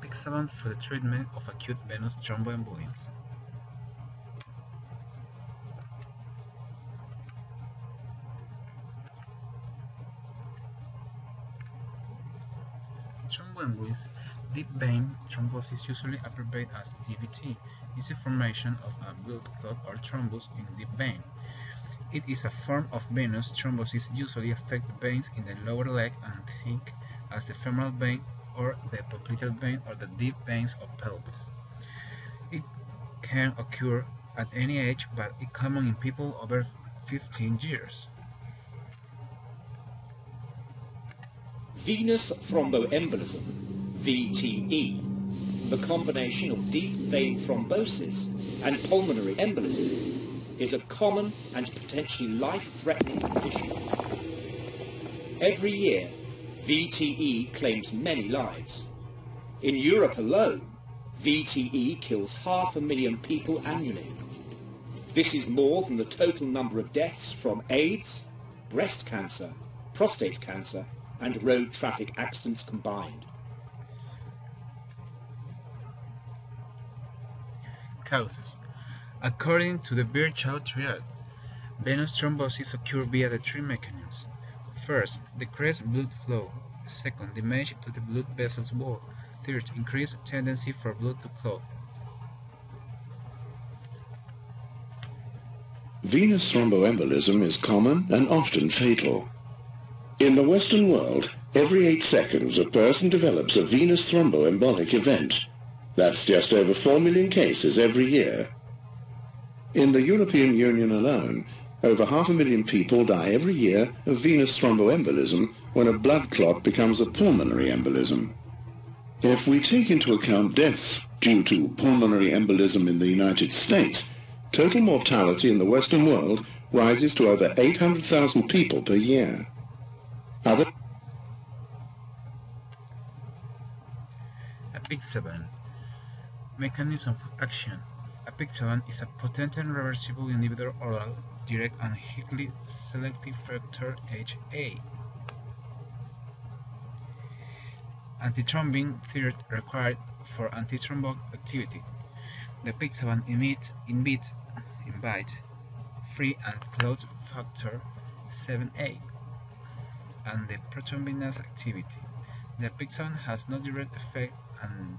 Apixaban for the treatment of acute venous thromboembolism. Thromboembolism, deep vein thrombosis, usually abbreviated as DVT, is the formation of a blood clot or thrombus in the deep vein. It is a form of venous thrombosis usually affects veins in the lower leg and thick as the femoral vein or the popliteal vein or the deep veins of pelvis. It can occur at any age, but is common in people over 15 years. Venous thromboembolism, VTE, the combination of deep vein thrombosis and pulmonary embolism, is a common and potentially life-threatening condition. Every year, VTE claims many lives. In Europe alone, VTE kills 500,000 people annually. This is more than the total number of deaths from AIDS, breast cancer, prostate cancer, and road traffic accidents combined. Causes. According to the Virchow triad, venous thrombosis occur via the three mechanisms. First, decreased blood flow. Second, damage to the blood vessels wall. Third, increased tendency for blood to clot. Venous thromboembolism is common and often fatal. In the Western world, every 8 seconds a person develops a venous thromboembolic event. That's just over 4 million cases every year. In the European Union alone, over 500,000 people die every year of venous thromboembolism when a blood clot becomes a pulmonary embolism. If we take into account deaths due to pulmonary embolism in the United States, total mortality in the Western world rises to over 800,000 people per year. Apixaban. Mechanism of action. Apixaban is a potent and reversible inhibitor oral, direct and highly selective factor HA. Antithrombin third required for antithrombotic activity. The Apixaban inhibits free and clot factor 7A and the prothrombinase activity. The Apixaban has no direct effect on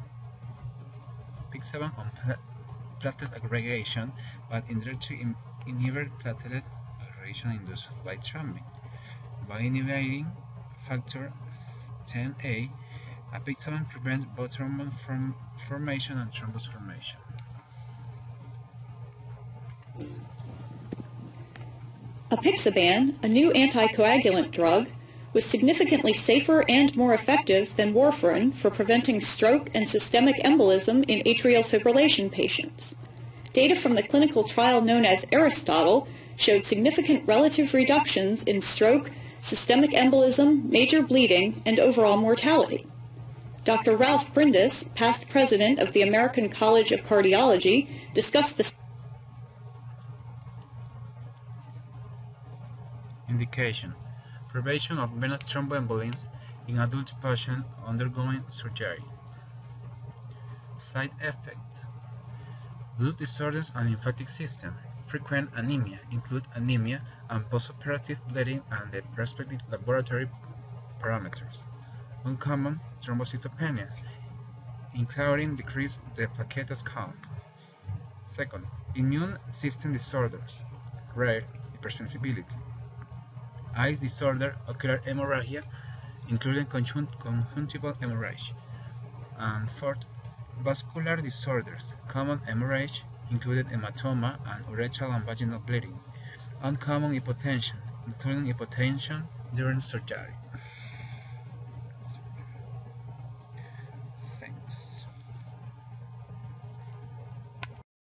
platelet aggregation, but indirectly inhibits platelet aggregation induced by thrombin. By inhibiting factor 10A, Apixaban prevents both thrombin formation and thrombus formation. Apixaban, a new anticoagulant drug, was significantly safer and more effective than warfarin for preventing stroke and systemic embolism in atrial fibrillation patients. Data from the clinical trial known as Aristotle showed significant relative reductions in stroke, systemic embolism, major bleeding, and overall mortality. Dr. Ralph Brindis, past president of the American College of Cardiology, discussed this. Indication: prevention of venous thromboembolism in adult patients undergoing surgery. Side effects: blood disorders and lymphatic system. Frequent anemia include anemia and postoperative bleeding and the prospective laboratory parameters. Uncommon thrombocytopenia, including decrease the plaquettes count. Second, immune system disorders. Rare hypersensibility. Eye disorder, ocular hemorrhagia, including conjunctival hemorrhage. And fourth, vascular disorders, common hemorrhage, including hematoma and urethral and vaginal bleeding. Uncommon hypotension, including hypotension during surgery.